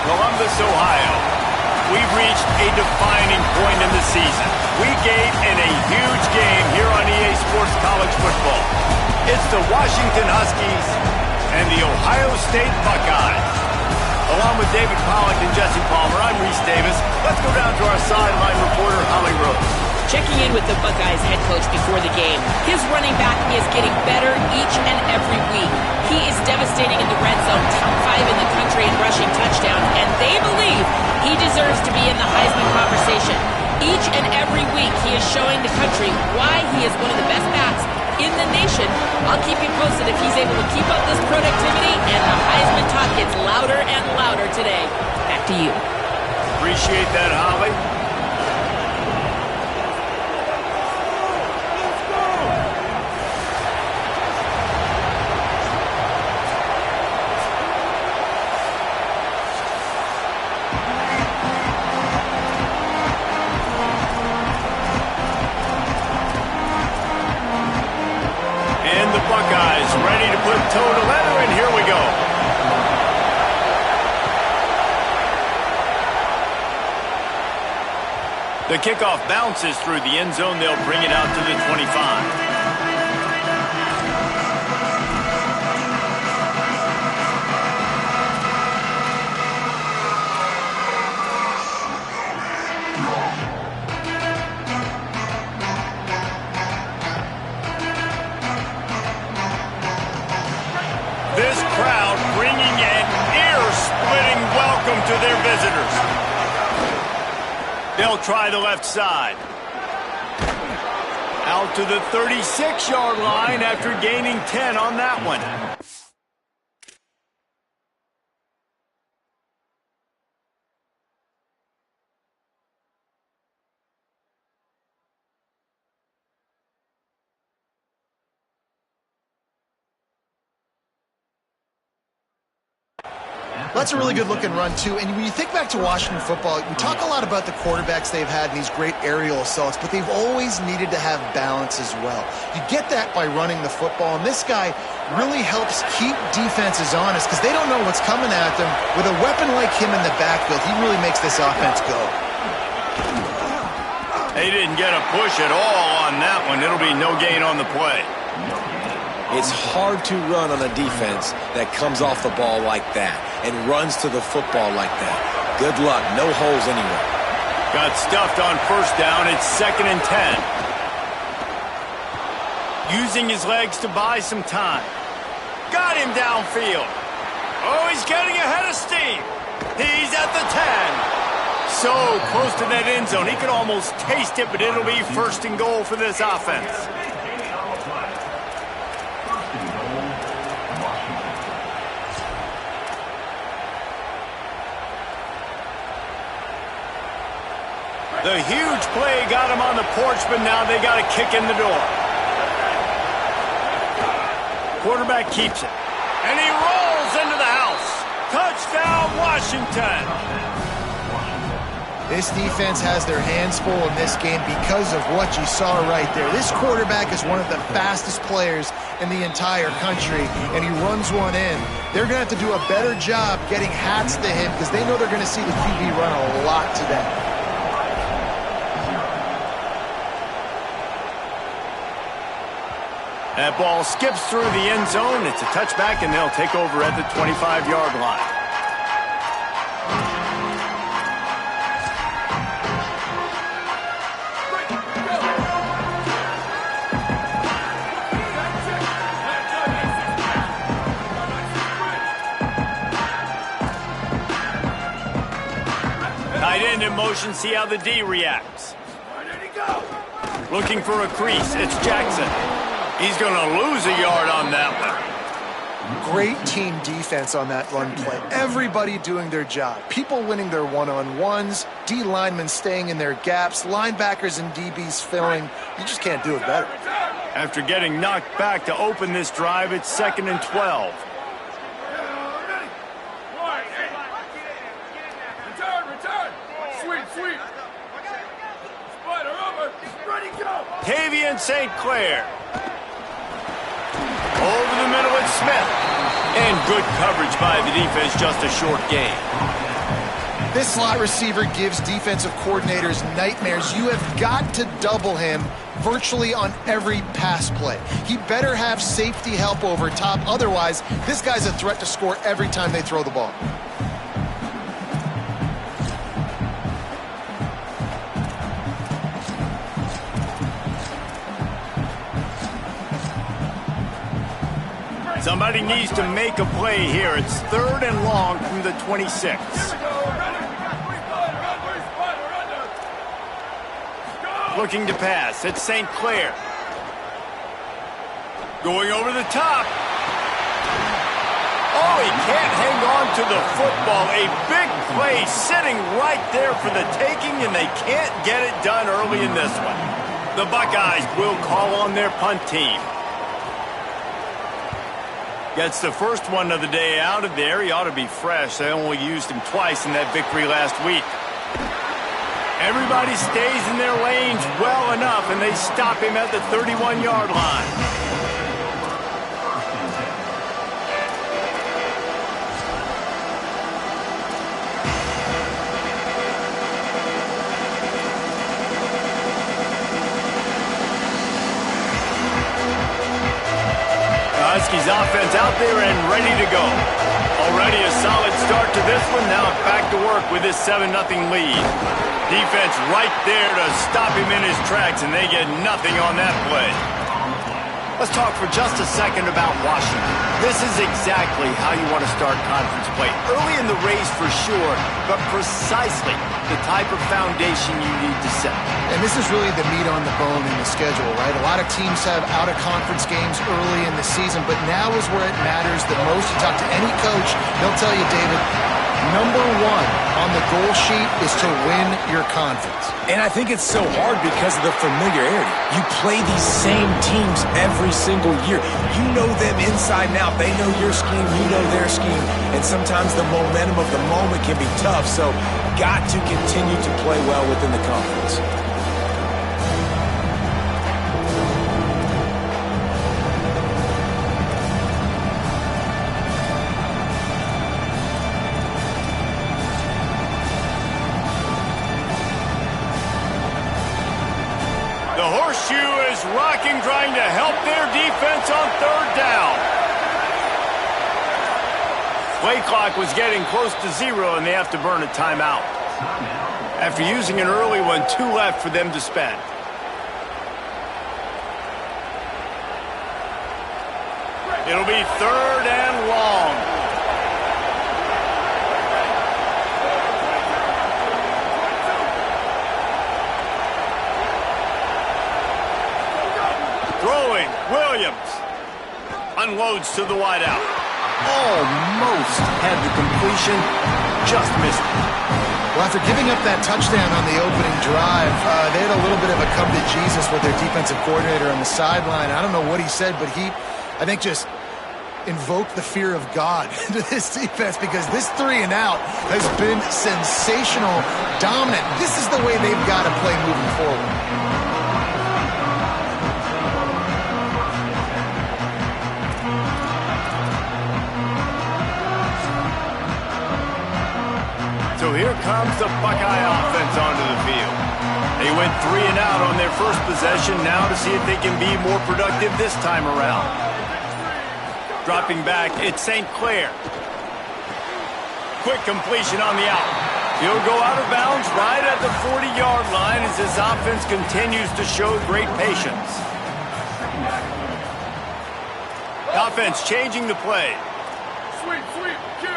Columbus, Ohio. We've reached a defining point in the season. Week 8 and a huge game here on EA Sports College Football. It's the Washington Huskies and the Ohio State Buckeyes. Along with David Pollack and Jesse Palmer, I'm Reese Davis. Let's go down to our sideline reporter, Holly Rose. Checking in with the Buckeyes head coach before the game. His running back is getting better each and every week. He is devastating in the red zone, top 5 in the country in rushing touchdowns, and they believe he deserves to be in the Heisman conversation. Each and every week, he is showing the country why he is one of the best backs in the nation. I'll keep you posted if he's able to keep up this productivity, and the Heisman talk gets louder and louder today. Back to you. Appreciate that, Holly. Buckeyes ready to put toe to leather, and here we go. The kickoff bounces through the end zone. They'll bring it out to the 25. This crowd bringing an ear-splitting welcome to their visitors. They'll try the left side. Out to the 36-yard line after gaining 10 on that one. That's a really good-looking run, too. And when you think back to Washington football, we talk a lot about the quarterbacks they've had and these great aerial assaults, but they've always needed to have balance as well. You get that by running the football, and this guy really helps keep defenses honest because they don't know what's coming at them. With a weapon like him in the backfield, he really makes this offense go. They didn't get a push at all on that one. It'll be no gain on the play. It's hard to run on a defense that comes off the ball like that and runs to the football like that. Good luck. No holes anywhere. Got stuffed on first down. It's 2nd and 10. Using his legs to buy some time. Got him downfield. Oh, he's getting ahead of steam. He's at the 10. So close to that end zone. He could almost taste it, but it'll be 1st and goal for this offense. The huge play got him on the porch, but now they got a kick in the door. Quarterback keeps it. And he rolls into the house. Touchdown, Washington. This defense has their hands full in this game because of what you saw right there. This quarterback is one of the fastest players in the entire country, and he runs one in. They're going to have to do a better job getting hats to him because they know they're going to see the QB run a lot today. That ball skips through the end zone. It's a touchback, and they'll take over at the 25-yard line. Tight end in motion. See how the D reacts. Looking for a crease. It's Jackson. He's going to lose a yard on that one. Great team defense on that run play. Everybody doing their job. People winning their one-on-ones, D linemen staying in their gaps, linebackers and DBs filling. You just can't do it better. After getting knocked back to open this drive, it's 2nd and 12. Tavian St. Clair. Over the middle, it's Smith. And good coverage by the defense, just a short gain. This slot receiver gives defensive coordinators nightmares. You have got to double him virtually on every pass play. He better have safety help over top. Otherwise, this guy's a threat to score every time they throw the ball. Somebody needs to make a play here. It's 3rd and long from the 26. Looking to pass. It's St. Clair. Going over the top. Oh, he can't hang on to the football. A big play sitting right there for the taking, and they can't get it done early in this one. The Buckeyes will call on their punt team. Gets the first one of the day out of there. He ought to be fresh. They only used him twice in that victory last week. Everybody stays in their lanes well enough, and they stop him at the 31-yard line. Husky's offense out there and ready to go. Already a solid start to this one. Now back to work with this 7-0 lead. Defense right there to stop him in his tracks, and they get nothing on that play. Let's talk for just a second about Washington. This is exactly how you want to start conference play. Early in the race for sure, but precisely the type of foundation you need to set. And this is really the meat on the bone in the schedule, right? A lot of teams have out-of-conference games early in the season, but now is where it matters the most. You talk to any coach, they'll tell you, David, number one on the goal sheet is to win your conference. And I think it's so hard because of the familiarity. You play these same teams every single year. You know them inside and out. They know your scheme, you know their scheme, and sometimes the momentum of the moment can be tough, so got to continue to play well within the conference. The horseshoe is rocking, trying to help their defense on 3rd down. Play clock was getting close to 0, and they have to burn a timeout. After using an early one, 2 left for them to spend. It'll be 3rd and long. Throwing, Williams. Unloads to the wideout. Almost had the completion, just missed it. Well, after giving up that touchdown on the opening drive, they had a little bit of a come to Jesus with their defensive coordinator on the sideline. I don't know what he said, but he, I think, just invoked the fear of God into this defense, because this 3 and out has been sensational, dominant. This is the way they've got to play moving forward. So here comes the Buckeye offense onto the field. They went 3 and out on their first possession, now to see if they can be more productive this time around. Dropping back, it's St. Clair. Quick completion on the out. He'll go out of bounds right at the 40-yard line as his offense continues to show great patience. The offense changing the play. Sweep, Q.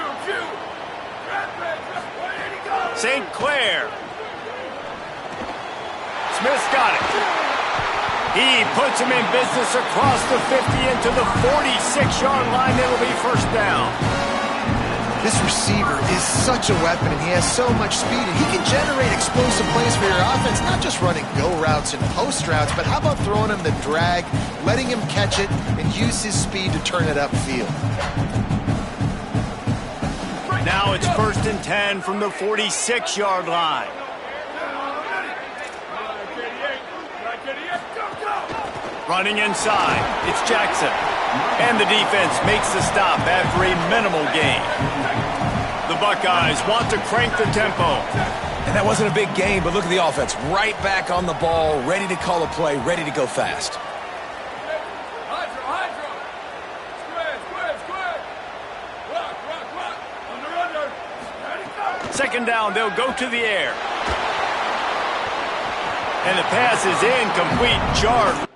St. Clair. Smith's got it. He puts him in business across the 50 into the 46-yard line. It'll be 1st down. This receiver is such a weapon, and he has so much speed, and he can generate explosive plays for your offense, not just running go routes and post routes, but how about throwing him the drag, letting him catch it, and use his speed to turn it upfield. Now it's 1st and 10 from the 46-yard line. Running inside, it's Jackson. And the defense makes the stop after a minimal gain. The The Buckeyes want to crank the tempo. And that wasn't a big game, but look at the offense. Right back on the ball, ready to call a play, ready to go fast. Second down, they'll go to the air. And the pass is incomplete. Jarred.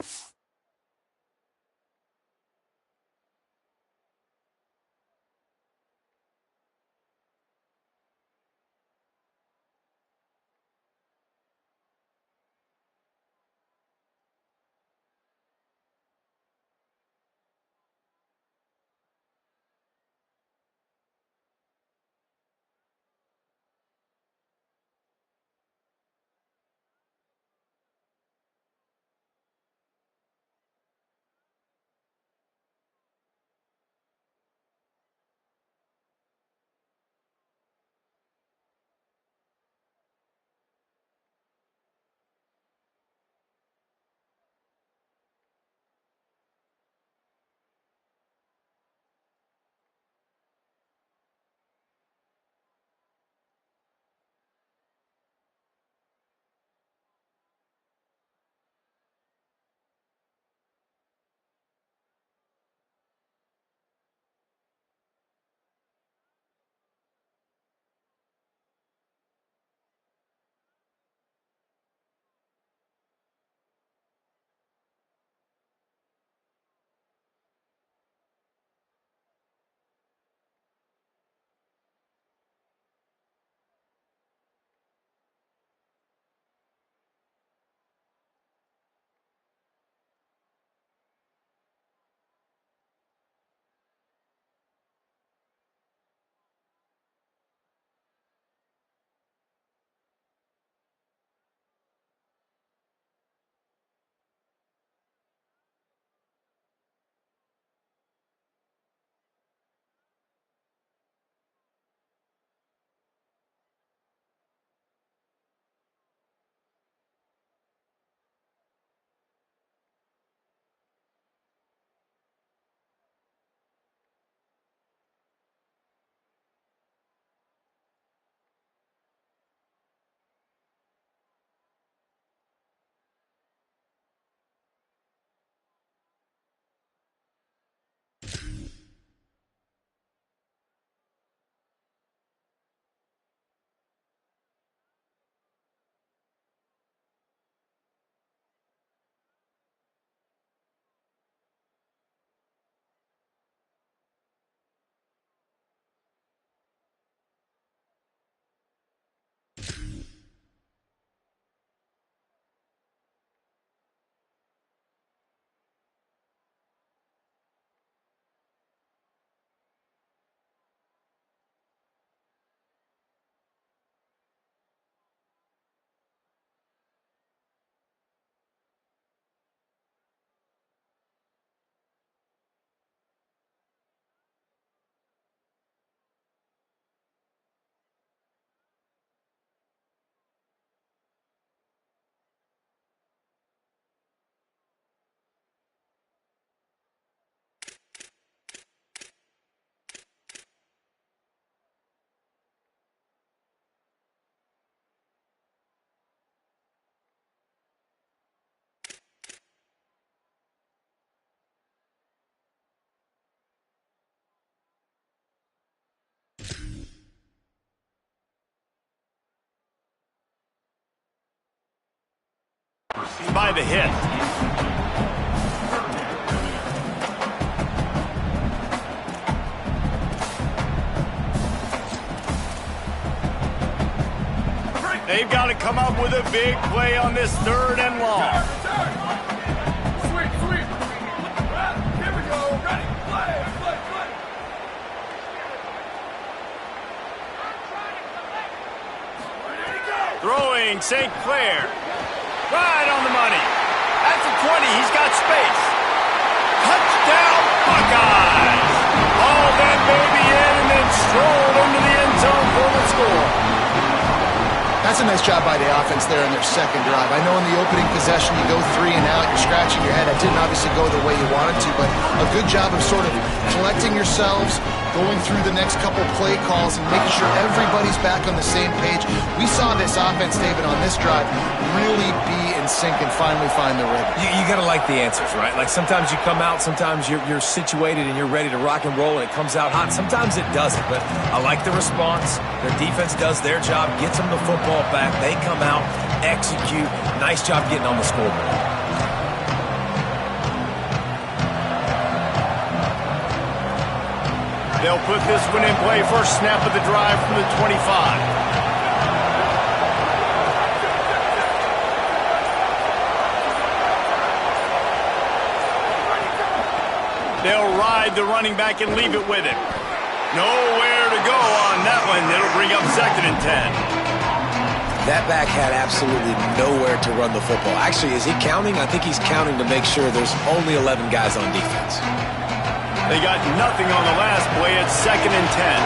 By the hit. They've got to come up with a big play on this 3rd and long. Sweep, sweep. Here we go. Ready, play, play, play. Ready to go. Throwing St. Clair. Right on the money. At the 20, he's got space. Touchdown, Buckeyes! All that baby in and then strolled into the end zone for the score. That's a nice job by the offense there in their second drive. I know in the opening possession you go 3 and out, you're scratching your head. It didn't obviously go the way you wanted to, but a good job of sort of collecting yourselves, going through the next couple play calls and making sure everybody's back on the same page. We saw this offense, David, on this drive really be in sync and finally find the rhythm. You got to like the answers, right? Like sometimes you come out, sometimes you're situated and you're ready to rock and roll and it comes out hot. Sometimes it doesn't, but I like the response. Their defense does their job, gets them the football back. They come out, execute. Nice job getting on the scoreboard. They'll put this one in play. First snap of the drive from the 25. They'll ride the running back and leave it with him. Nowhere to go on that one. It'll bring up 2nd and 10. That back had absolutely nowhere to run the football. Actually, is he counting? I think he's counting to make sure there's only 11 guys on defense. They got nothing on the last play. It's 2nd and 10.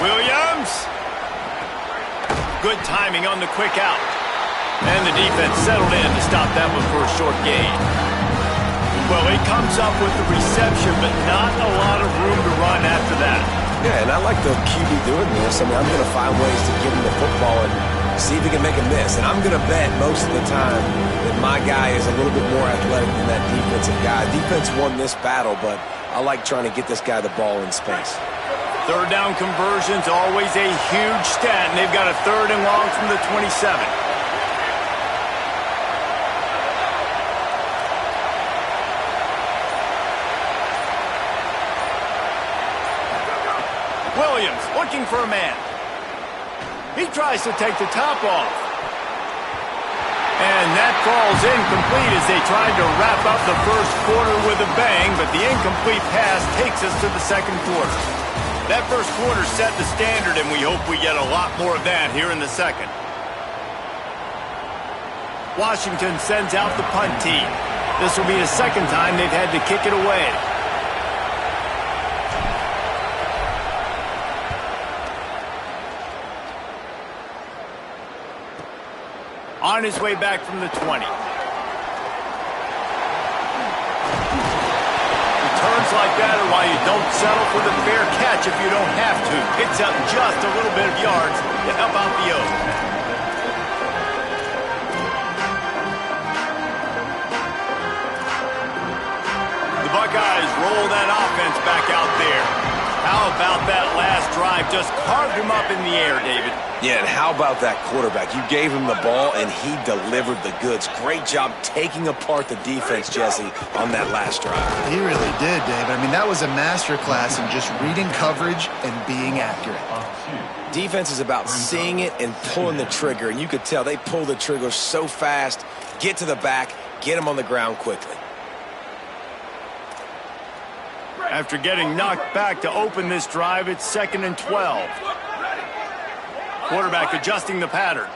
Williams. Good timing on the quick out. And the defense settled in to stop that one for a short gain. Well, he comes up with the reception, but not a lot of room to run after that. Yeah, and I like the QB doing this. I mean, I'm going to find ways to give him the football and see if he can make a miss. And I'm going to bet most of the time that my guy is a little bit more athletic than that defensive guy. Defense won this battle, but I like trying to get this guy the ball in space. 3rd down conversion's always a huge stat, and they've got a 3rd and long from the 27. Williams looking for a man. He tries to take the top off. And that falls incomplete as they tried to wrap up the first quarter with a bang, but the incomplete pass takes us to the 2nd quarter. That first quarter set the standard, and we hope we get a lot more of that here in the 2nd. Washington sends out the punt team. This will be the 2nd time they've had to kick it away. On his way back from the 20. Returns like that are why you don't settle for the fair catch if you don't have to. Picks up just a little bit of yards to help out the O. The Buckeyes roll that offense back out there. How about that last drive? Just carved him up in the air, David. Yeah, and how about that quarterback? You gave him the ball, and he delivered the goods. Great job taking apart the defense, Jesse, on that last drive. He really did, David. I mean, that was a masterclass in just reading coverage and being accurate. Defense is about seeing it and pulling the trigger, and you could tell they pull the trigger so fast, get to the back, get him on the ground quickly. After getting knocked back to open this drive, it's 2nd and 12. Quarterback adjusting the pattern.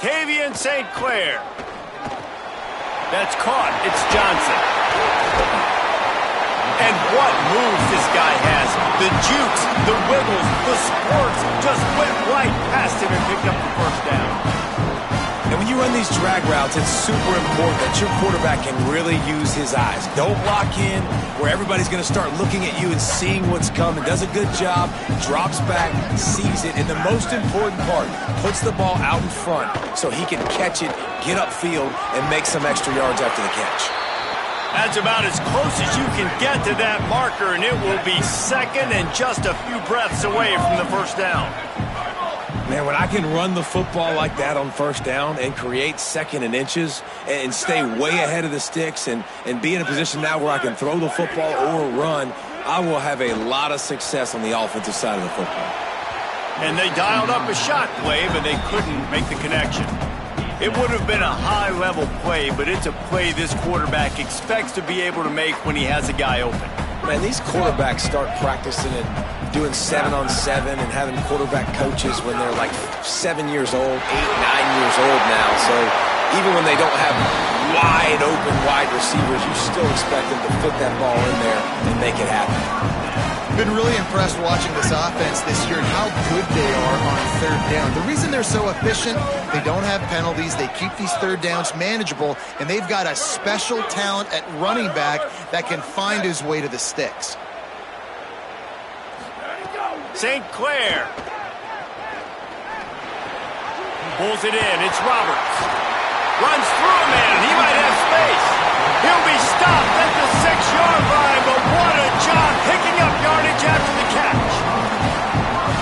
Tavian St. Clair. That's caught. It's Johnson. And what moves this guy has. The jukes, the wiggles, the squirts just went right past him and picked up the 1st down. And when you run these drag routes, it's super important that your quarterback can really use his eyes. Don't lock in where everybody's going to start looking at you and seeing what's coming. Does a good job, drops back, sees it, and the most important part, puts the ball out in front so he can catch it, get upfield, and make some extra yards after the catch. That's about as close as you can get to that marker, and it will be 2nd and just a few breaths away from the 1st down. Man, when I can run the football like that on 1st down and create 2nd and inches and stay way ahead of the sticks and be in a position now where I can throw the football or run, I will have a lot of success on the offensive side of the football. And they dialed up a shot play, but they couldn't make the connection. It would have been a high-level play, but it's a play this quarterback expects to be able to make when he has a guy open. Man, these quarterbacks start practicing and doing 7-on-7 and having quarterback coaches when they're like 7 years old, 8, 9 years old now. So Even when they don't have wide open wide receivers, you still expect them to fit that ball in there and make it happen. Been really impressed watching this offense this year and how good they are on third down. The reason they're so efficient, they don't have penalties, they keep these third downs manageable, and they've got a special talent at running back that can find his way to the sticks. St. Clair pulls it in. It's Roberts. Runs through a man. He might have space. He'll be stopped at the 6-yard line, but what a job picking up yardage after the catch.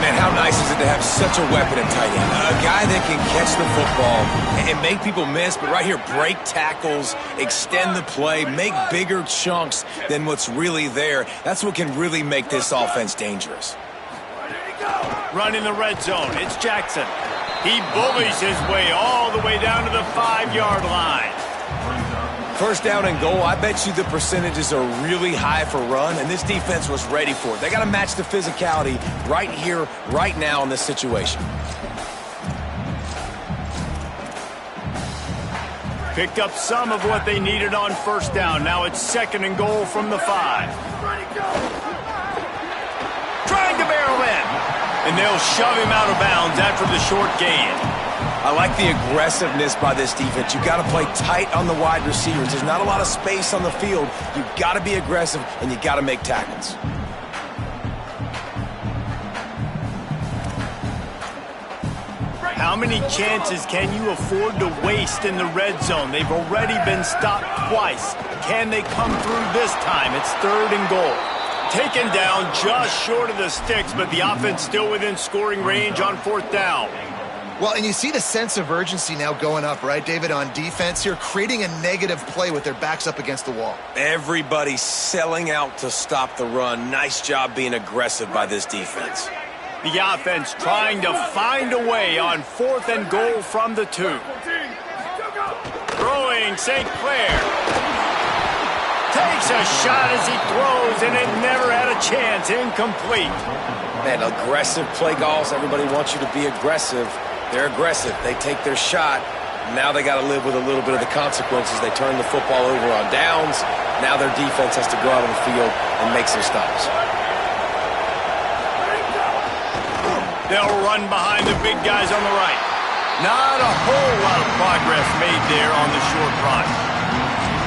Man, how nice is it to have such a weapon at tight end? A guy that can catch the football and make people miss, but right here, break tackles, extend the play, make bigger chunks than what's really there. That's what can really make this offense dangerous. Running the red zone. It's Jackson. He bullies his way all the way down to the 5-yard line. First down and goal, I bet you the percentages are really high for run, and this defense was ready for it. They got to match the physicality right here, right now in this situation. Picked up some of what they needed on first down. Now it's 2nd and goal from the 5. Trying to barrel in. And they'll shove him out of bounds after the short gain. I like the aggressiveness by this defense. You've got to play tight on the wide receivers. There's not a lot of space on the field. You've got to be aggressive, and you've got to make tackles. How many chances can you afford to waste in the red zone? They've already been stopped twice. Can they come through this time? It's 3rd and goal. Taken down just short of the sticks, but the offense still within scoring range on 4th down. Well, and you see the sense of urgency now going up, right, David, on defense here, creating a negative play with their backs up against the wall. Everybody's selling out to stop the run. Nice job being aggressive by this defense. The offense trying to find a way on 4th and goal from the 2. Throwing St. Clair. Takes a shot as he throws, and it never had a chance. Incomplete. Man, aggressive play calls. Everybody wants you to be aggressive. They're aggressive. They take their shot. Now they got to live with a little bit of the consequences. They turn the football over on downs. Now their defense has to go out on the field and make some stops. They'll run behind the big guys on the right. Not a whole lot of progress made there on the short run.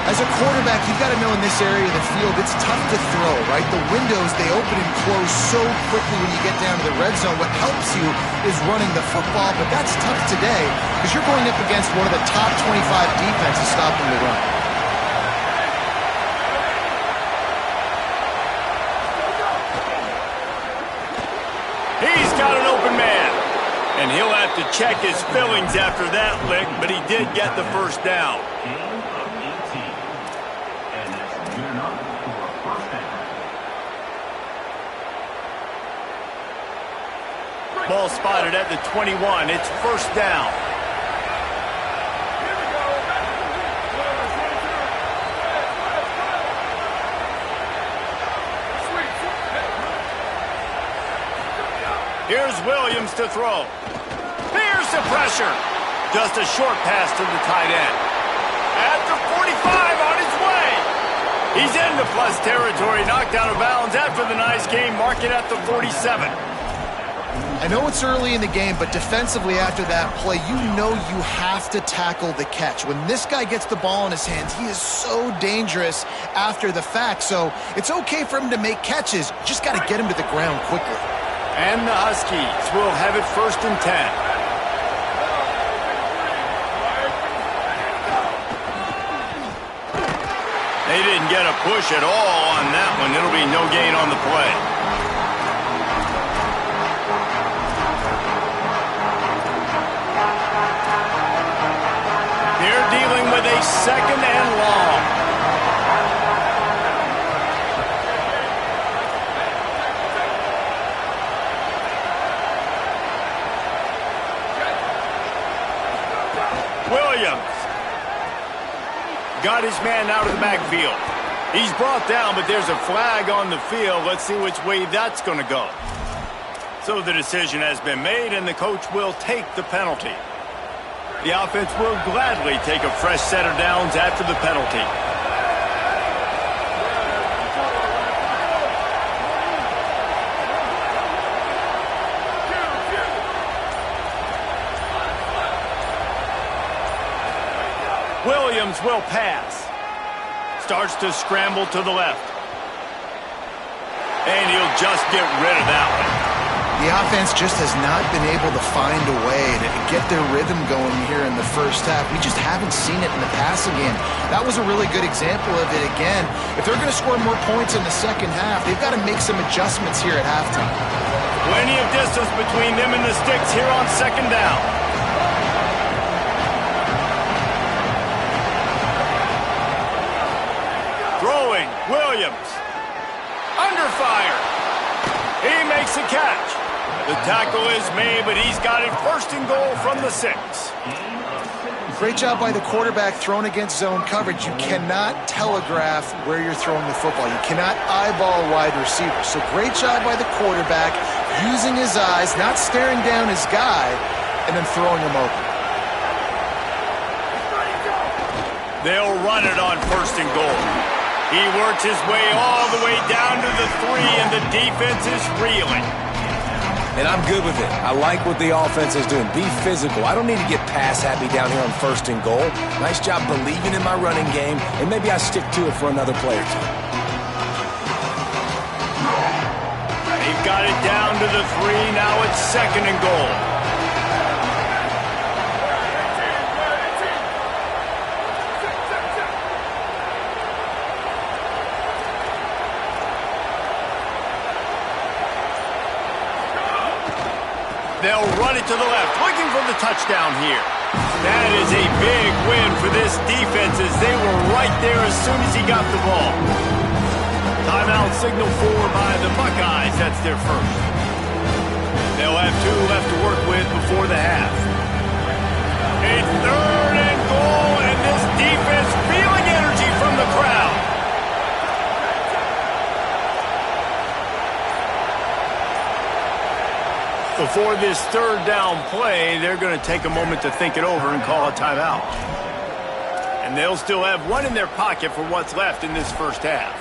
As a quarterback, you've got to know in this area of the field, it's tough to throw, right? The windows, they open and close so quickly when you get down to the red zone. What helps you is running the football, but that's tough today because you're going up against one of the top 25 defenses stopping the run. He's got an open man, and he'll have to check his fillings after that lick, but he did get the first down. Ball spotted at the 21. It's 1st down. Here's Williams to throw. Here's the pressure. Just a short pass to the tight end. At the 45, on his way. He's into plus territory, knocked out of bounds after the nice game. Mark it at the 47. I know it's early in the game, but defensively after that play, you know you have to tackle the catch. When this guy gets the ball in his hands, he is so dangerous after the fact. So it's okay for him to make catches. Just got to get him to the ground quickly. And the Huskies will have it 1st and 10. They didn't get a push at all on that one. It'll be no gain on the play. They're dealing with a 2nd and long. Williams got his man out of the backfield. He's brought down, but there's a flag on the field. Let's see which way that's going to go. So the decision has been made, and the coach will take the penalty. The offense will gladly take a fresh set of downs after the penalty. Williams will pass. Starts to scramble to the left. And he'll just get rid of that one. The offense just has not been able to find a way to get their rhythm going here in the first half. We just haven't seen it in the passing game. That was a really good example of it again. If they're going to score more points in the second half, they've got to make some adjustments here at halftime. Plenty of distance between them and the sticks here on second down. Throwing, Williams. Under fire. He makes a catch. The tackle is made, but he's got it first and goal from the 6. Great job by the quarterback throwing against zone coverage. You cannot telegraph where you're throwing the football. You cannot eyeball a wide receiver. So great job by the quarterback using his eyes, not staring down his guy, and then throwing him open. They'll run it on first and goal. He works his way all the way down to the 3, and the defense is reeling. And I'm good with it. I like what the offense is doing. Be physical. I don't need to get pass happy down here on first and goal. Nice job believing in my running game, and maybe I stick to it for another play or two. They've got it down to the 3. Now it's second and goal. They'll run it to the left, looking for the touchdown here. That is a big win for this defense as they were right there as soon as he got the ball. Timeout signal for by the Buckeyes. That's their first. They'll have 2 left to work with before the half. A third and goal, and this defense feeling energy from the crowd. Before this third down play, they're going to take a moment to think it over and call a timeout. And they'll still have 1 in their pocket for what's left in this first half.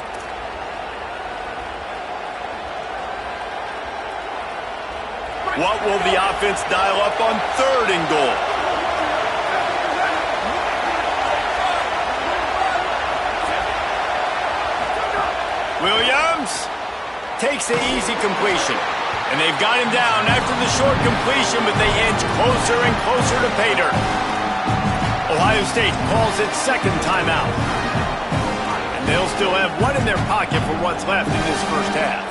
What will the offense dial up on third and goal? Williams takes the easy completion. And they've got him down after the short completion, but they inch closer and closer to pay dirt. Ohio State calls its second timeout. And they'll still have 1 in their pocket for what's left in this first half.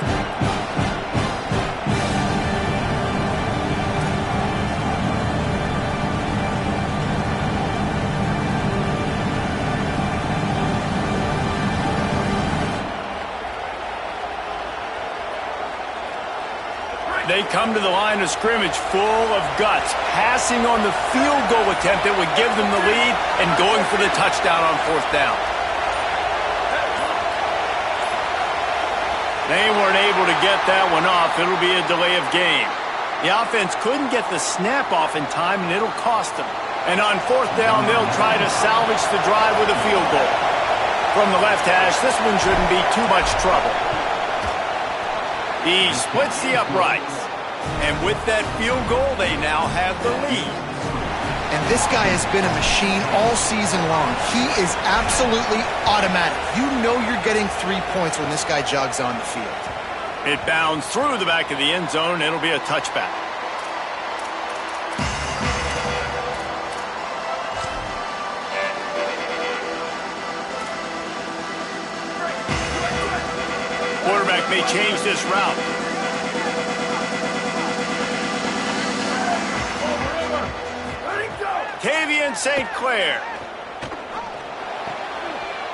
They come to the line of scrimmage full of guts, passing on the field goal attempt that would give them the lead and going for the touchdown on fourth down. They weren't able to get that one off. It'll be a delay of game. The offense couldn't get the snap off in time, and it'll cost them. And on fourth down, they'll try to salvage the drive with a field goal. From the left hash, this one shouldn't be too much trouble. He splits the uprights. And with that field goal, they now have the lead. And this guy has been a machine all season long. He is absolutely automatic. You know you're getting 3 points when this guy jogs on the field. It bounds through the back of the end zone. It'll be a touchback. Quarterback may change this route. Tavian St. Clair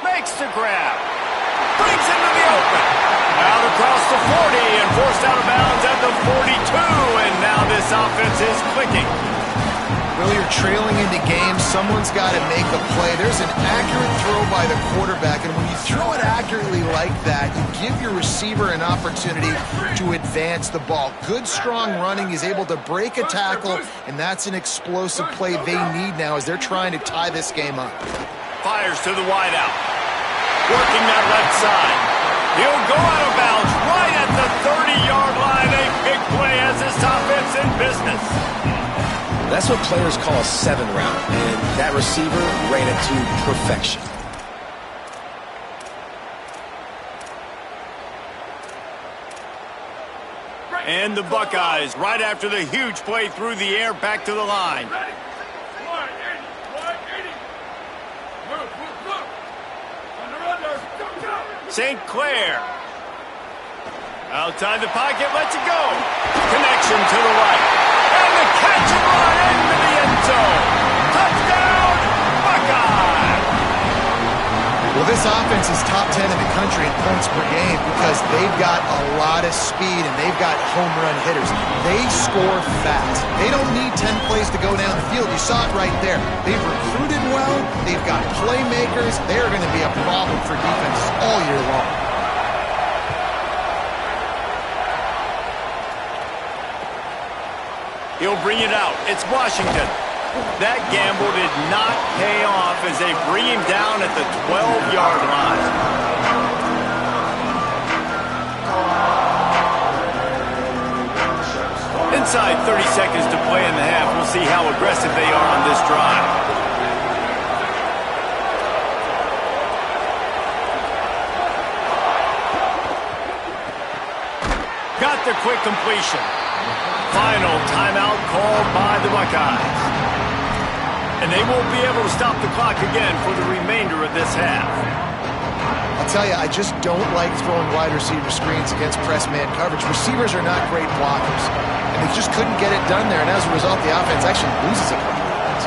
makes the grab, brings him to the open, out across the 40 and forced out of bounds at the 42, and now this offense is clicking. Well, you're trailing into games. Someone's got to make a play. There's an accurate throw by the quarterback, and when you throw it accurately like that, you give your receiver an opportunity to advance the ball. Good, strong running. He's able to break a tackle, and that's an explosive play they need now as they're trying to tie this game up. Fires to the wideout. Working that left side. He'll go out of bounds right at the 30-yard line. A big play as this offense in business. That's what players call a 7-round, and that receiver ran it to perfection. And the Buckeyes, right after the huge play through the air, back to the line. Ready. Wide 80. Move. Under. Go. St. Clair. Outside the pocket, lets it go. Connection to the right. And the catch and run into the end zone. Touchdown, Buckeye! Well, this offense is top 10 in the country in points per game because they've got a lot of speed and they've got home run hitters. They score fast. They don't need 10 plays to go down the field. You saw it right there. They've recruited well. They've got playmakers. They're going to be a problem for defenses all year long. He'll bring it out. It's Washington. That gamble did not pay off as they bring him down at the 12-yard line. Inside 30 seconds to play in the half. We'll see how aggressive they are on this drive. Got the quick completion. Final timeout called by the Buckeyes. And they won't be able to stop the clock again for the remainder of this half. I'll tell you, I just don't like throwing wide receiver screens against press man coverage. Receivers are not great blockers, and they just couldn't get it done there. And as a result, the offense actually loses a couple of yards.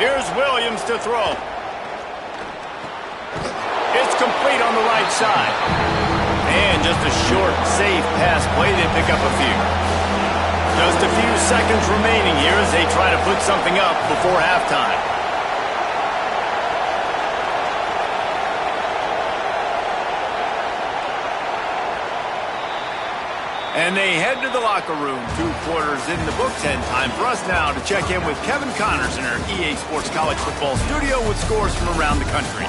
Here's Williams to throw. It's complete on the right side. And just a short, safe pass play. They pick up a few. Just a few seconds remaining here as they try to put something up before halftime. And they head to the locker room. 2 quarters in the books, and time for us now to check in with Kevin Connors in our EA Sports College Football studio with scores from around the country.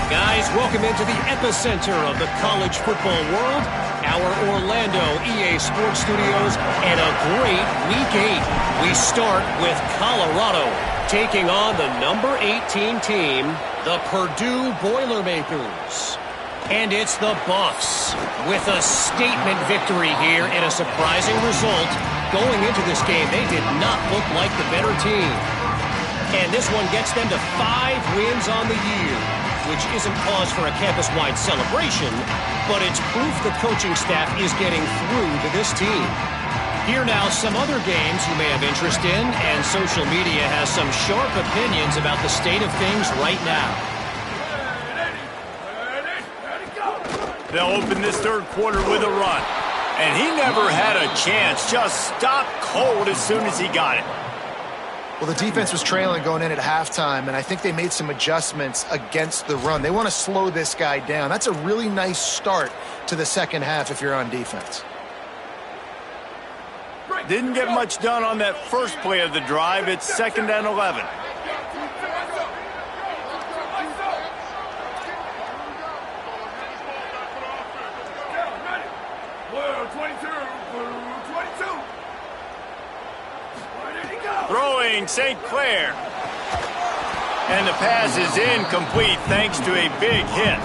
Guys, welcome into the epicenter of the college football world, our Orlando EA Sports Studios, and a great Week 8. We start with Colorado, taking on the number 18 team, the Purdue Boilermakers. And it's the Buffs with a statement victory here and a surprising result. Going into this game, they did not look like the better team. And this one gets them to 5 wins on the year, which isn't cause for a campus-wide celebration, but it's proof the coaching staff is getting through to this team. Here now, some other games you may have interest in, and social media has some sharp opinions about the state of things right now. They'll open this third quarter with a run. And he never had a chance. Just stopped cold as soon as he got it. Well, the defense was trailing going in at halftime, and I think they made some adjustments against the run. They want to slow this guy down. That's a really nice start to the second half if you're on defense. Didn't get much done on that first play of the drive. It's 2nd and 11. Throwing St. Clair. And the pass is incomplete thanks to a big hit.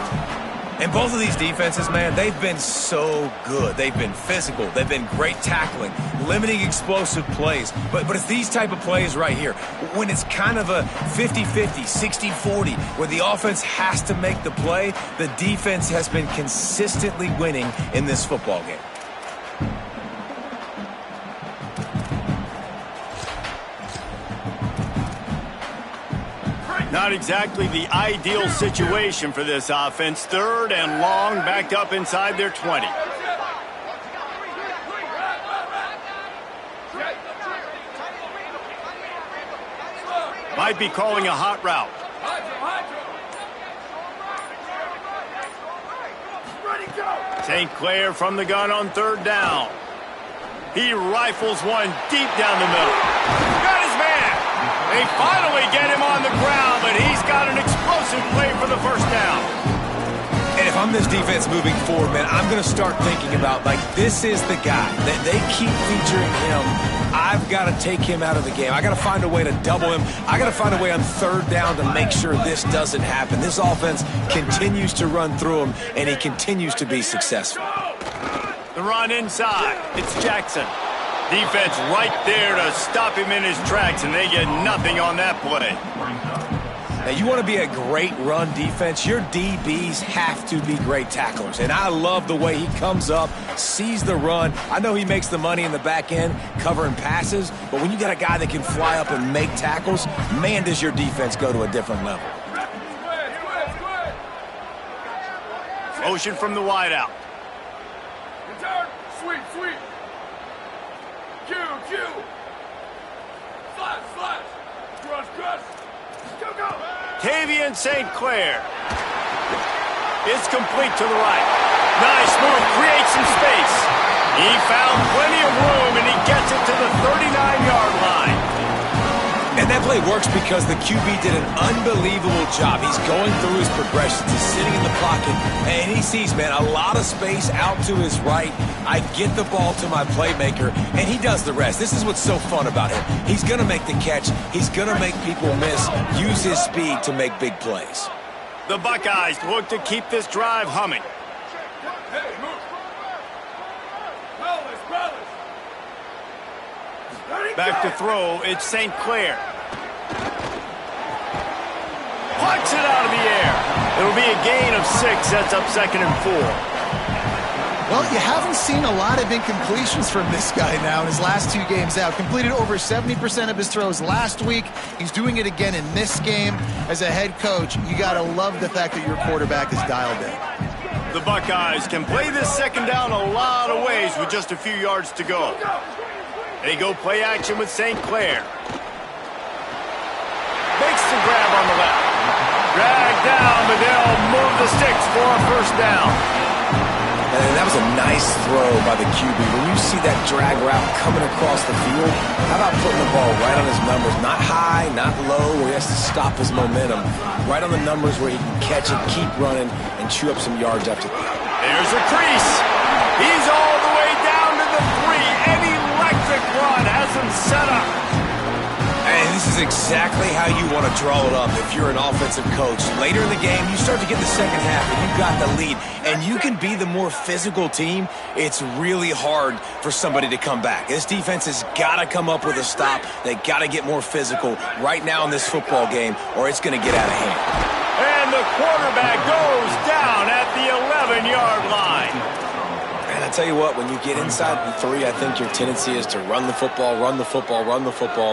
And both of these defenses, man, they've been so good. They've been physical. They've been great tackling, limiting explosive plays. But it's these type of plays right here, when it's kind of a 50-50, 60-40, where the offense has to make the play, the defense has been consistently winning in this football game. Not exactly the ideal situation for this offense. 3rd and long, backed up inside their 20. might be calling a hot route. St. Clair from the gun on third down. He rifles one deep down the middle. Got his man. They finally get him on the ground, but he's got an explosive play for the first down. And if I'm this defense moving forward, man, I'm going to start thinking about, like, this is the guy. They keep featuring him. I've got to take him out of the game. I got to find a way to double him. I got to find a way on third down to make sure this doesn't happen. This offense continues to run through him, and he continues to be successful. The run inside. It's Jackson. Defense right there to stop him in his tracks, and they get nothing on that play. Now, you want to be a great run defense, your DBs have to be great tacklers. And I love the way he comes up, sees the run. I know he makes the money in the back end covering passes, but when you got a guy that can fly up and make tackles, man, does your defense go to a different level. Motion from the wideout. Return. Sweep, sweep. Q. Slash. Crush. Go. Tavian St. Clair. It's complete to the right. Nice move, creates some space. He found plenty of room, and he gets it to the 39-yard line. And that play works because the QB did an unbelievable job. He's going through his progressions. He's sitting in the pocket, and he sees, man, a lot of space out to his right. I get the ball to my playmaker, and he does the rest. This is what's so fun about him. He's going to make the catch. He's going to make people miss, use his speed to make big plays. The Buckeyes look to keep this drive humming. Hey, move. Back to throw, it's St. Clair. Plucks it out of the air. It'll be a gain of 6, sets up 2nd and 4. Well, you haven't seen a lot of incompletions from this guy now in his last 2 games out. Completed over 70% of his throws last week. He's doing it again in this game. As a head coach, you got to love the fact that your quarterback is dialed in. The Buckeyes can play this 2nd down a lot of ways with just a few yards to go. They go play action with St. Clair. Makes the grab on the left. Drag down, but they'll move the sticks for a first down. And that was a nice throw by the QB. When you see that drag route coming across the field, how about putting the ball right on his numbers? Not high, not low, where he has to stop his momentum. Right on the numbers where he can catch it, keep running, and chew up some yards after that. There's a crease. He's all the way down to the 3. An electric run has him set up. And this is exactly how you want to draw it up if you're an offensive coach. Later in the game, you start to get the second half, and you've got the lead. And you can be the more physical team. It's really hard for somebody to come back. This defense has got to come up with a stop. They got to get more physical right now in this football game, or it's going to get out of hand. And the quarterback goes down at the 11-yard line. And I tell you what, when you get inside the 3, I think your tendency is to run the football.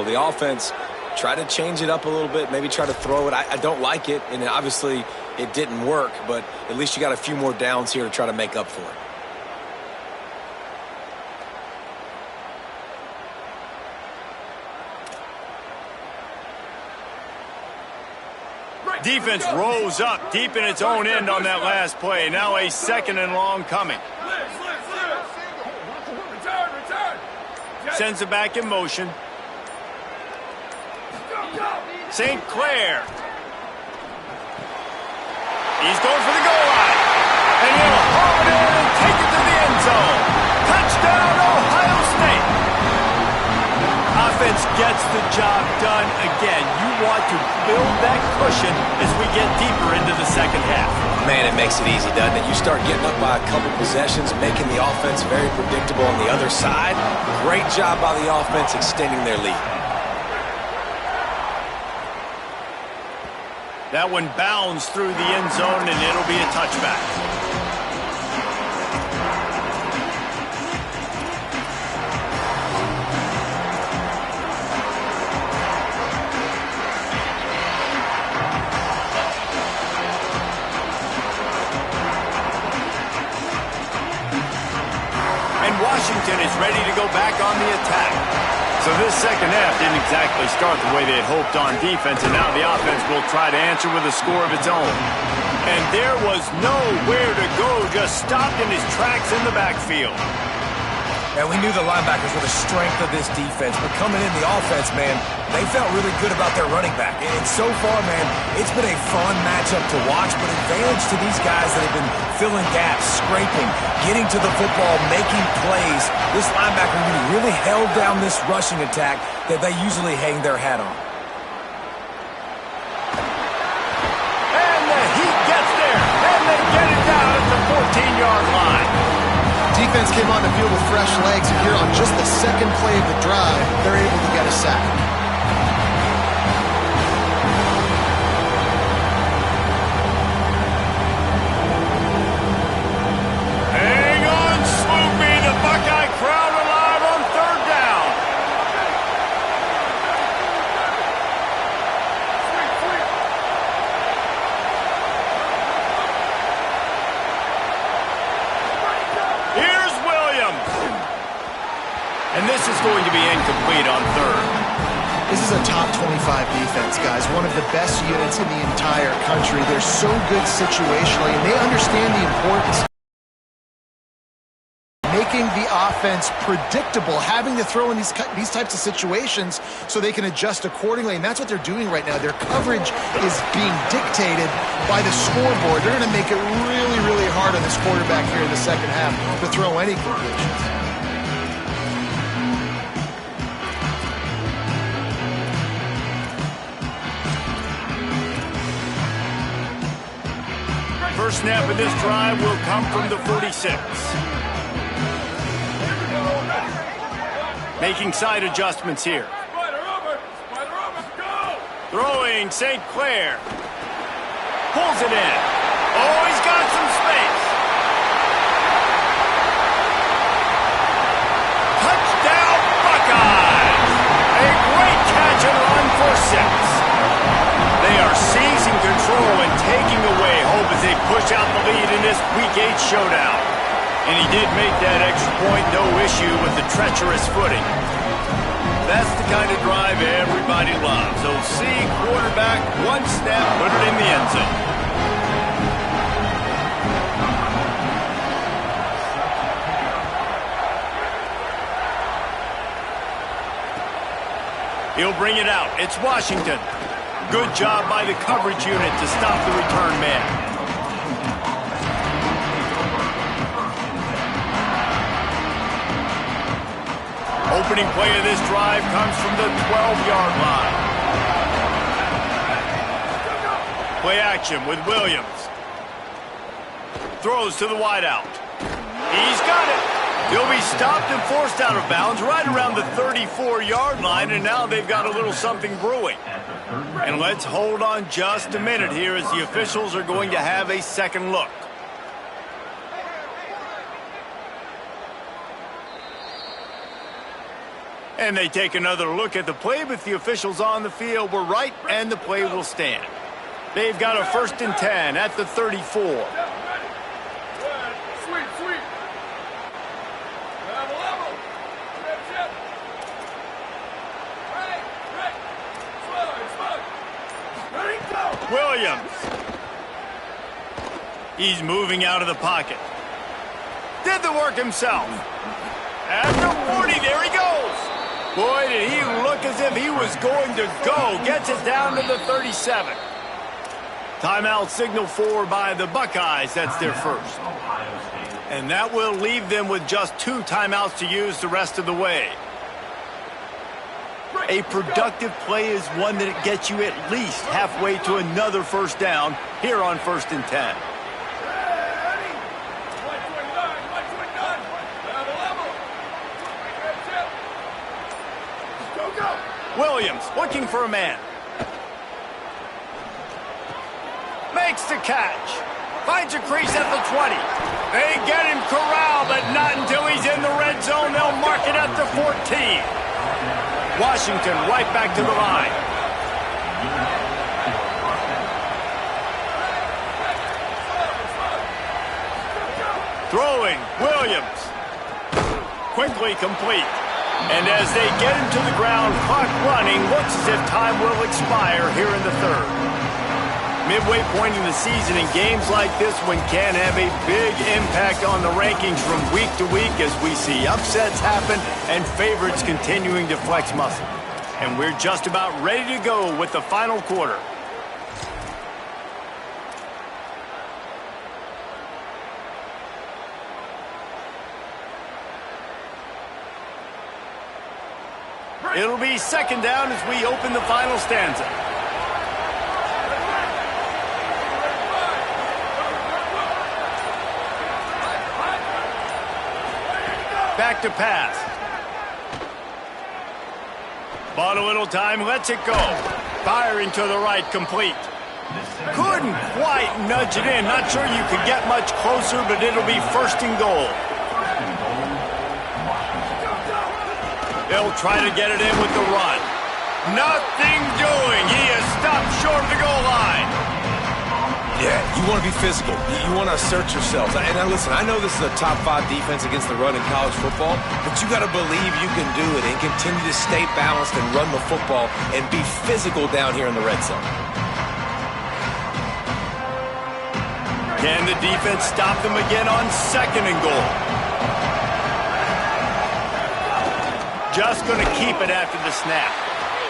The offense, try to change it up a little bit, maybe try to throw it. I don't like it, and obviously it didn't work, but at least you got a few more downs here to try to make up for it. Defense rose up deep in its own end on that last play. Now a 2nd and long coming. Return. Sends it back in motion. St. Clair. He's going for the goal line. And he'll haul it in and take it to the end zone. Touchdown, Ohio State. Offense gets the job done again. You want to build that cushion as we get deeper into the second half. Man, it makes it easy, doesn't it? You start getting up by a couple possessions, making the offense very predictable on the other side. Great job by the offense extending their lead. That one bounds through the end zone, and it'll be a touchback. And Washington is ready to go back on the attack. So this second half didn't exactly start the way they had hoped on defense, and now the offense will try to answer with a score of its own. And there was nowhere to go, just stopped in his tracks in the backfield. And we knew the linebackers were the strength of this defense, but coming in the offense, man, they felt really good about their running back. And so far, man, it's been a fun matchup to watch, but advantage to these guys that have been filling gaps, scraping, getting to the football, making plays. This linebacker really held down this rushing attack that they usually hang their hat on. And the Heat gets there, and they get it down at the 14-yard line. Defense came on the field with fresh legs, and here on just the second play of the drive, they're able to get a sack. Hang on, Sloopy, the Buckeye crowd alive on third down. Here's Williams. And this is going to be incomplete on third. This is a top 25 defense, guys. One of the best units in the entire country. They're so good situationally, and they understand the importance of making the offense predictable, having to throw in these types of situations so they can adjust accordingly, and that's what they're doing right now. Their coverage is being dictated by the scoreboard. They're going to make it really, really hard on this quarterback here in the second half to throw any completions. First snap of this drive will come from the 46. Making side adjustments here. Throwing St. Clair. Pulls it in. Oh, he's got some space. Touchdown, Buckeyes! A great catch and run for 6. They are seizing control and taking away hope as they push out the lead in this Week 8 showdown. And he did make that extra point, no issue with the treacherous footing. That's the kind of drive everybody loves. OC quarterback, one snap, put it in the end zone. He'll bring it out. It's Washington. Good job by the coverage unit to stop the return man. Opening play of this drive comes from the 12-yard line. Play action with Williams. Throws to the wideout. He's got it. He'll be stopped and forced out of bounds right around the 34-yard line, and now they've got a little something brewing. And let's hold on just a minute here as the officials are going to have a second look. And they take another look at the play, but the officials on the field were right, and the play will stand. They've got a 1st and 10 at the 34. Williams. He's moving out of the pocket. Did the work himself. At the 40, there he goes. Boy, did he look as if he was going to go. Gets it down to the 37. Timeout signal for by the Buckeyes. That's their first. And that will leave them with just 2 timeouts to use the rest of the way. A productive play is one that gets you at least halfway to another first down here on 1st and 10. Williams looking for a man. Makes the catch. Finds a crease at the 20. They get him corralled, but not until he's in the red zone. They'll mark it at the 14. Washington right back to the line. Throwing, Williams. Quickly complete. And as they get him to the ground, clock running, looks as if time will expire here in the third. Midway point in the season, and games like this one can have a big impact on the rankings from week to week as we see upsets happen and favorites continuing to flex muscle. And we're just about ready to go with the final quarter. It'll be second down as we open the final stanza. Back to pass. Bought a little time, lets it go. Firing to the right, complete. Couldn't quite nudge it in. Not sure you could get much closer, but it'll be first and goal. They'll try to get it in with the run. Nothing doing. He is stopped short of the goal line. Yeah, you want to be physical. You want to assert yourselves. And now listen, I know this is a top 5 defense against the run in college football, but you got to believe you can do it and continue to stay balanced and run the football and be physical down here in the red zone. Can the defense stop them again on second and goal? Just going to keep it after the snap.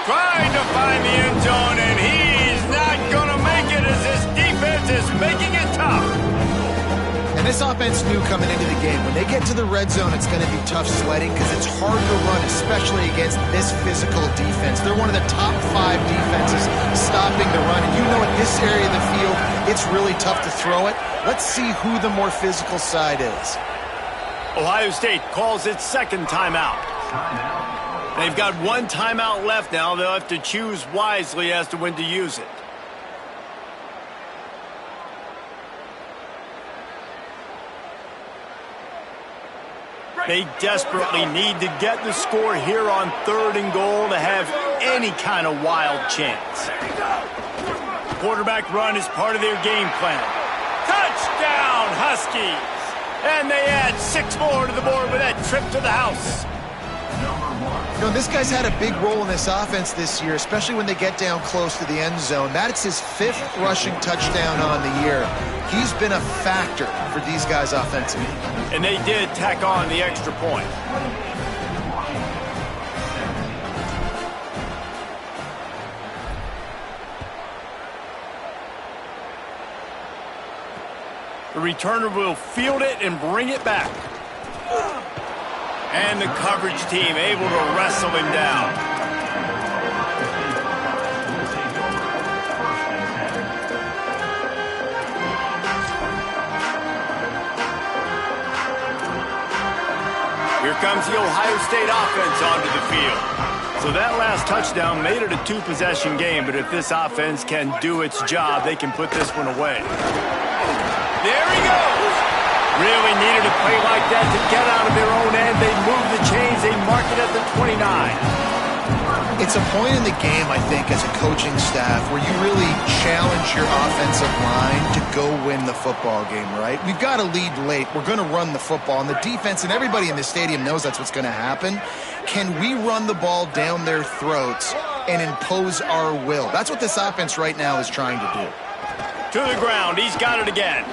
Trying to find the end zone, and he's not going to make it as this defense is making it tough. And this offense knew coming into the game, when they get to the red zone, it's going to be tough sledding because it's hard to run, especially against this physical defense. They're one of the top 5 defenses stopping the run, and you know in this area of the field, it's really tough to throw it. Let's see who the more physical side is. Ohio State calls its second timeout. They've got one timeout left now. They'll have to choose wisely as to when to use it. They desperately need to get the score here on third and goal to have any kind of wild chance. Quarterback run is part of their game plan. Touchdown, Huskies! And they add 6 more to the board with that trip to the house. You know, this guy's had a big role in this offense this year, especially when they get down close to the end zone. That's his 5th rushing touchdown on the year. He's been a factor for these guys offensively. And they did tack on the extra point. The returner will field it and bring it back. And the coverage team able to wrestle him down. Here comes the Ohio State offense onto the field. So that last touchdown made it a 2-possession game, but if this offense can do its job, they can put this one away. There he goes! Really needed a play like that to get out of their own end. They move the chains. They mark it at the 29. It's a point in the game, I think, as a coaching staff where you really challenge your offensive line to go win the football game, right? We've got to lead late. We're going to run the football. And the defense and everybody in the stadium knows that's what's going to happen. Can we run the ball down their throats and impose our will? That's what this offense right now is trying to do. To the ground. He's got it again.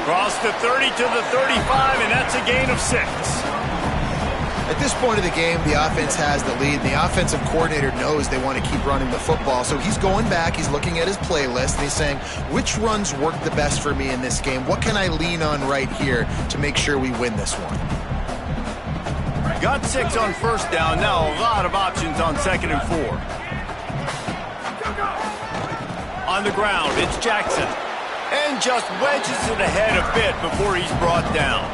Across the 30 to the 35, and that's a gain of 6. At this point of the game, the offense has the lead. The offensive coordinator knows they want to keep running the football. So he's going back, he's looking at his playlist, and he's saying, which runs work the best for me in this game? What can I lean on right here to make sure we win this one? Got 6 on first down. Now a lot of options on second and 4. On the ground, it's Jackson. And just wedges it ahead a bit before he's brought down.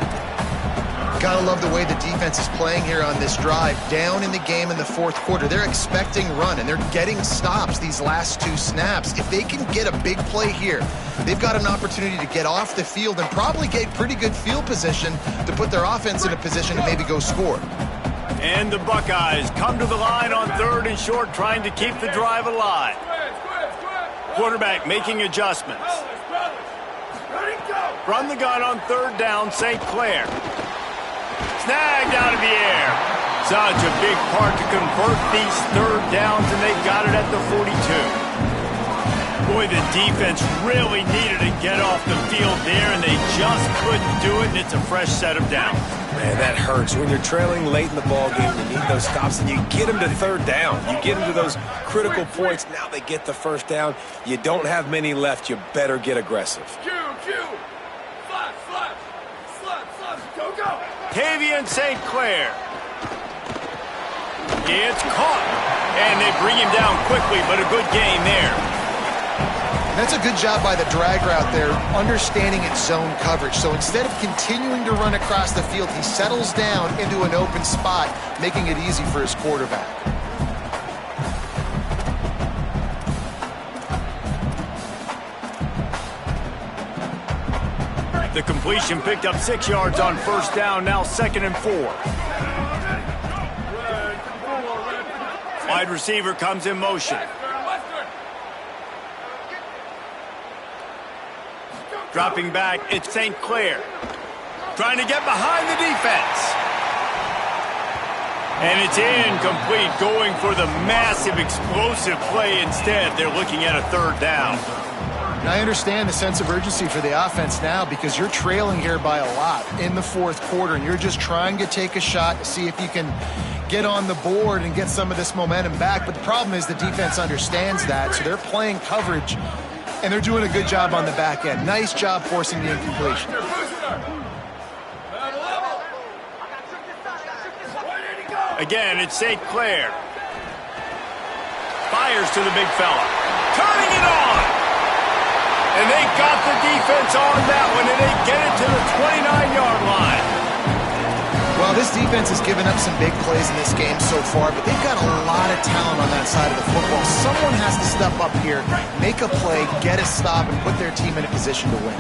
Gotta love the way the defense is playing here on this drive. Down in the game in the 4th quarter. They're expecting run, and they're getting stops these last 2 snaps. If they can get a big play here, they've got an opportunity to get off the field and probably get pretty good field position to put their offense in a position to maybe go score. And the Buckeyes come to the line on 3rd and short, trying to keep the drive alive. Quarterback making adjustments. From the gun on 3rd down, St. Clair. Snagged out of the air. Such a big part to convert these third downs, and they've got it at the 42. Boy, the defense really needed to get off the field there, and they just couldn't do it, and it's a fresh set of downs. Man, that hurts. When you're trailing late in the ball game, you need those stops, and you get them to third down. You get them to those critical points. Now they get the first down. You don't have many left. You better get aggressive. Q. Go. Tavian St. Clair. It's caught, and they bring him down quickly, but a good gain there. That's a good job by the drag route there, understanding its zone coverage. So instead of continuing to run across the field, he settles down into an open spot, making it easy for his quarterback. The completion picked up 6 yards on first down, now 2nd and 4. Wide receiver comes in motion. Dropping back, it's St. Clair. Trying to get behind the defense. And it's incomplete, going for the massive explosive play instead. They're looking at a third down. And I understand the sense of urgency for the offense now because you're trailing here by a lot in the fourth quarter, and you're just trying to take a shot to see if you can get on the board and get some of this momentum back. But the problem is the defense understands that, so they're playing coverage, and they're doing a good job on the back end. Nice job forcing the incompletion. Again, it's St. Clair. Fires to the big fella. Turning it on! And they got the defense on that one, and they get it to the 29-yard line. Well, this defense has given up some big plays in this game so far, but they've got a lot of talent on that side of the football. Someone has to step up here, make a play, get a stop, and put their team in a position to win.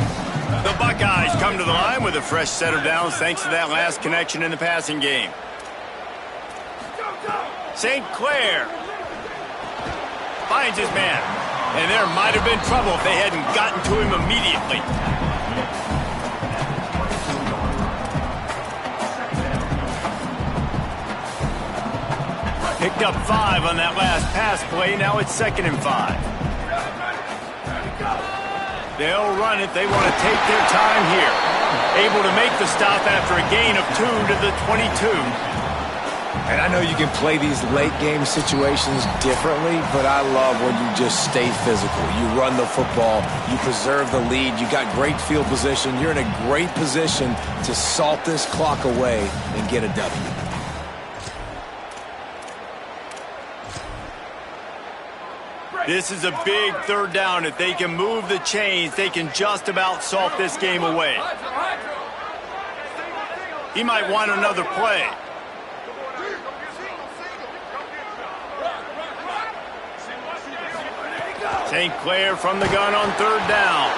The Buckeyes come to the line with a fresh set of downs thanks to that last connection in the passing game. St. Clair finds his man. And there might have been trouble if they hadn't gotten to him immediately. Picked up 5 on that last pass play. Now it's 2nd and 5. They'll run it. They want to take their time here. Able to make the stop after a gain of 2 to the 22. And I know you can play these late-game situations differently, but I love when you just stay physical. You run the football, you preserve the lead, you got great field position, you're in a great position to salt this clock away and get a W. This is a big third down. If they can move the chains, they can just about salt this game away. He might want another play. St. Clair from the gun on third down.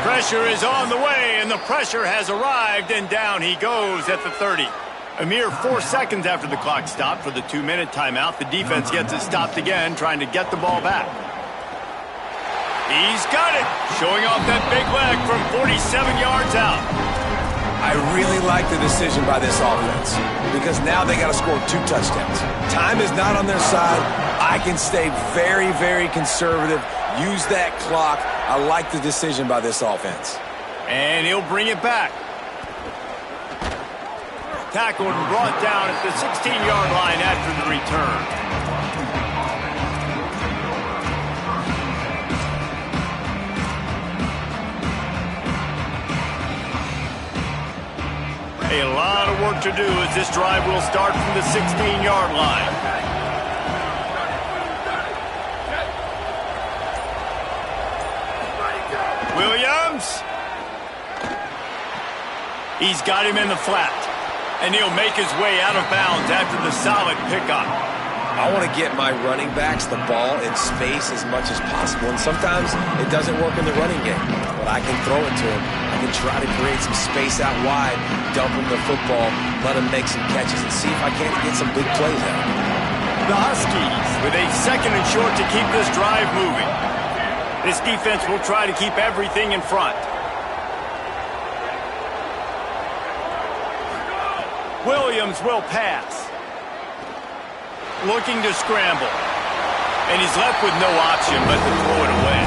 Pressure is on the way, and the pressure has arrived, and down he goes at the 30. A mere 4 seconds after the clock stopped for the 2-minute timeout, the defense gets it stopped again, trying to get the ball back. He's got it, showing off that big leg from 47 yards out. I really like the decision by this offense because now they got to score 2 touchdowns. Time is not on their side. I can stay very, very conservative, use that clock. I like the decision by this offense. And he'll bring it back. Tackled and brought down at the 16-yard line after the return. A lot of work to do as this drive will start from the 16-yard line. Williams. He's got him in the flat. And he'll make his way out of bounds after the solid pickup. I want to get my running backs the ball in space as much as possible. And sometimes it doesn't work in the running game. But I can throw it to him. I can try to create some space out wide, dump him the football, let him make some catches, and see if I can't get some big plays out. The Huskies with a 2nd and short to keep this drive moving. This defense will try to keep everything in front. Williams will pass. looking to scramble. And he's left with no option but to throw it away.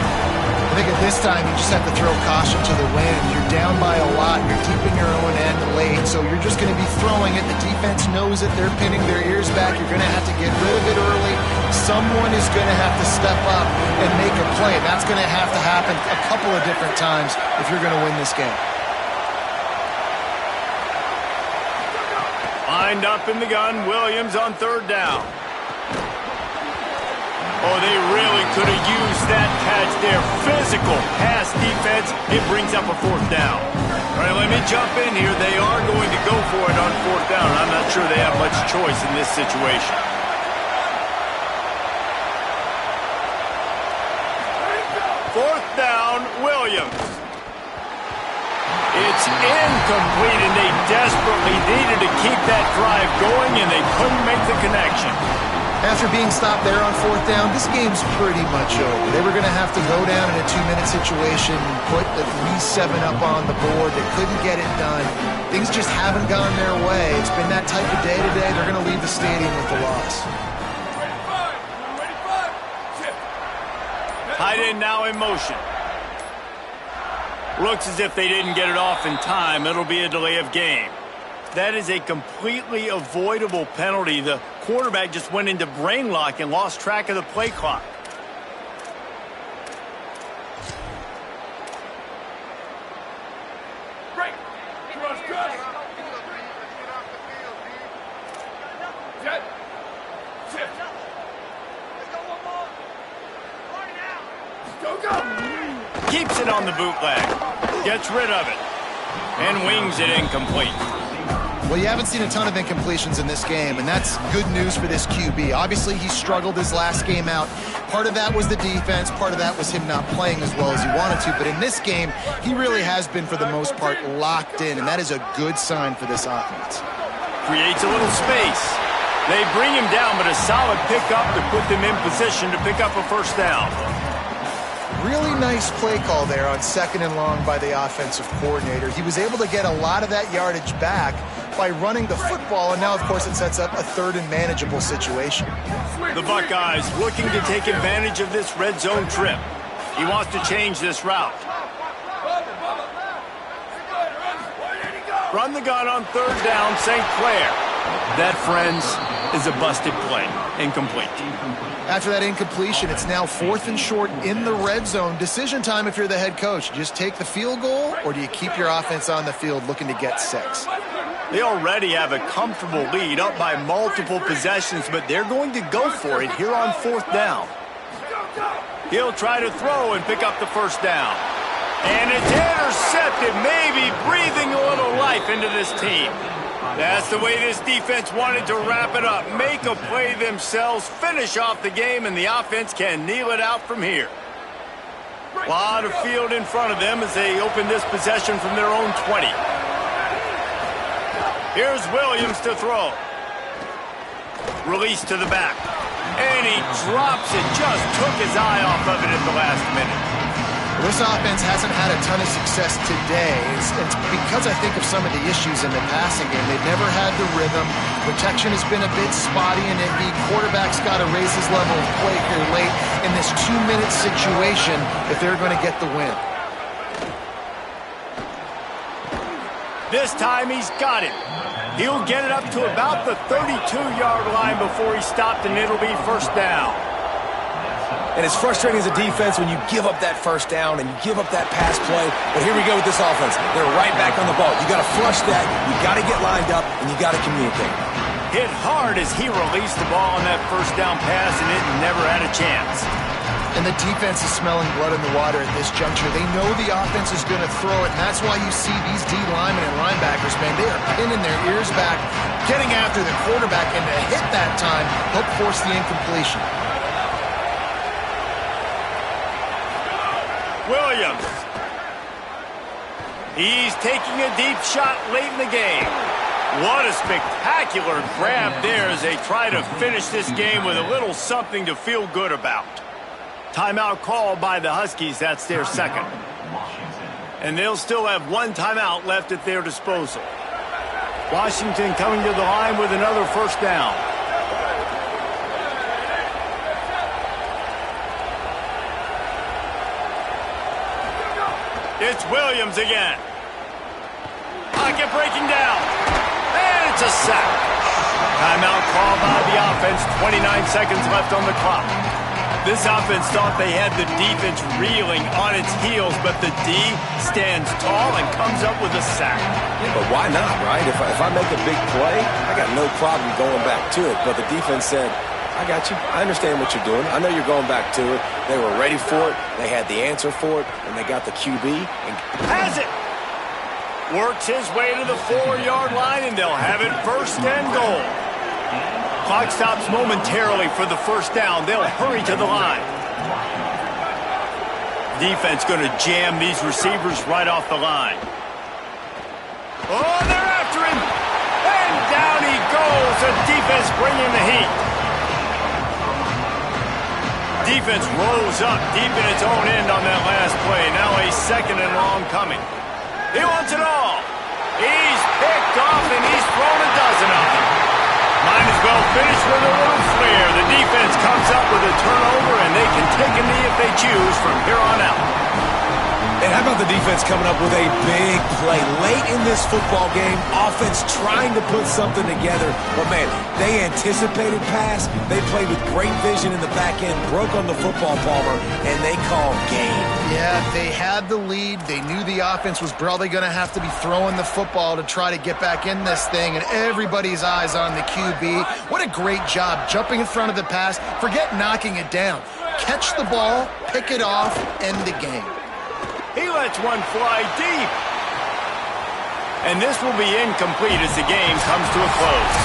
I think at this time you just have to throw caution to the wind. You're down by a lot. You're deep in your own end late, so you're just going to be throwing it. The defense knows it. They're pinning their ears back. You're going to have to get rid of it early. Someone is going to have to step up and make a play. That's going to have to happen a couple of different times if you're going to win this game. Lined up in the gun, Williams on third down. Oh, they really could have used that catch there. Physical pass defense. It brings up a fourth down. All right, let me jump in here. They are going to go for it on fourth down. I'm not sure they have much choice in this situation. Fourth down, Williams. It's incomplete, and they desperately needed to keep that drive going, and they couldn't make the connection. After being stopped there on fourth down, this game's pretty much over. They were going to have to go down in a 2-minute situation, put at least 7 up on the board. They couldn't get it done. Things just haven't gone their way. It's been that type of day today. They're going to leave the stadium with the loss. Tight end now in motion. Looks as if they didn't get it off in time. It'll be a delay of game. That is a completely avoidable penalty. The quarterback just went into brain lock and lost track of the play clock. Break. Cross. Jet. Shift. Go. Keeps it on the bootleg. Gets rid of it. And wings it incomplete. Well, you haven't seen a ton of incompletions in this game, and that's good news for this QB. Obviously, he struggled his last game out. Part of that was the defense. Part of that was him not playing as well as he wanted to. But in this game, he really has been, for the most part, locked in, and that is a good sign for this offense. Creates a little space. They bring him down, but a solid pickup to put them in position to pick up a first down. Really nice play call there on 2nd and long by the offensive coordinator. He was able to get a lot of that yardage back by running the football, and now, of course, it sets up a 3rd and manageable situation. The Buckeyes looking to take advantage of this red zone trip. He wants to change this route. Run the gun on 3rd down, St. Clair. That, friends, is a busted play. Incomplete. After that incompletion, it's now 4th and short in the red zone. Decision time if you're the head coach. Just take the field goal, or do you keep your offense on the field looking to get 6? They already have a comfortable lead, up by multiple possessions, but they're going to go for it here on 4th down. He'll try to throw and pick up the first down. And it's intercepted, maybe breathing a little life into this team. That's the way this defense wanted to wrap it up. Make a play themselves, finish off the game, and the offense can kneel it out from here. A lot of field in front of them as they open this possession from their own 20. Here's Williams to throw. Release to the back. And he drops it. Just took his eye off of it at the last minute. This offense hasn't had a ton of success today. It's because I think of some of the issues in the passing game. They've never had the rhythm. Protection has been a bit spotty and iffy. Quarterback's got to raise his level of play here late in this 2-minute situation if they're going to get the win. This time he's got it. He'll get it up to about the 32-yard line before he's stopped, and it'll be first down. And it's frustrating as a defense when you give up that first down and you give up that pass play. But here we go with this offense. They're right back on the ball. You got to flush that. You got to get lined up, and you got to communicate. Hit hard as he released the ball on that first down pass, and it never had a chance. And the defense is smelling blood in the water at this juncture. They know the offense is going to throw it, and that's why you see these D linemen and linebackers, man, they are pinning their ears back, getting after the quarterback, and to hit that time, help force the incompletion. Williams. He's taking a deep shot late in the game. What a spectacular grab there as they try to finish this game with a little something to feel good about. Timeout called by the Huskies. That's their second. And they'll still have one timeout left at their disposal. Washington coming to the line with another first down. It's Williams again. Pocket breaking down. And it's a sack. Timeout called by the offense. 29 seconds left on the clock. This offense thought they had the defense reeling on its heels, but the D stands tall and comes up with a sack. Yeah, but why not, right? If I make a big play, I got no problem going back to it. But the defense said, I got you. I understand what you're doing. I know you're going back to it. They were ready for it. They had the answer for it, and they got the QB. And has it. Works his way to the 4-yard line, and they'll have it first and goal. Clock stops momentarily for the first down. They'll hurry to the line. Defense going to jam these receivers right off the line. Oh, they're after him. And down he goes. The defense bringing the heat. Defense rolls up deep in its own end on that last play. Now a second and long coming. He wants it all. He's picked off and he's thrown a dozen of them. Might as well finish with a little flair. The defense comes up with a turnover, and they can take a knee if they choose from here on out. And how about the defense coming up with a big play late in this football game? Offense trying to put something together. But, man, they anticipated pass. They played with great vision in the back end, broke on the football, Palmer, and they called game. Yeah, they had the lead. They knew the offense was probably going to have to be throwing the football to try to get back in this thing, and everybody's eyes on the QB. What a great job jumping in front of the pass. Forget knocking it down. Catch the ball, pick it off, end the game. He lets one fly deep. And this will be incomplete as the game comes to a close.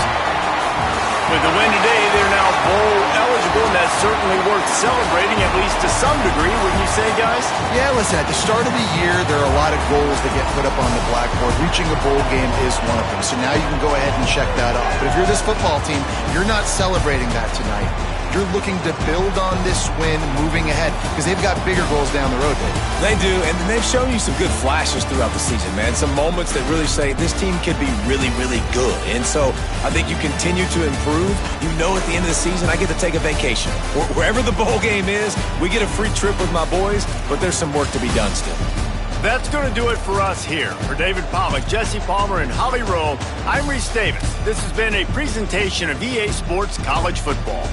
With the win today, they're now bowl eligible, and that's certainly worth celebrating, at least to some degree, wouldn't you say, guys? Yeah, listen, at the start of the year, there are a lot of goals that get put up on the blackboard. Reaching a bowl game is one of them. So now you can go ahead and check that off. But if you're this football team, you're not celebrating that tonight. You're looking to build on this win moving ahead because they've got bigger goals down the road, Dave. They do, and they've shown you some good flashes throughout the season, man. Some moments that really say this team could be really, really good. And so I think you continue to improve. You know at the end of the season, I get to take a vacation. Wherever the bowl game is, we get a free trip with my boys, but there's some work to be done still. That's going to do it for us here. For David Pollack, Jesse Palmer, and Holly Rowe, I'm Reese Davis. This has been a presentation of EA Sports College Football.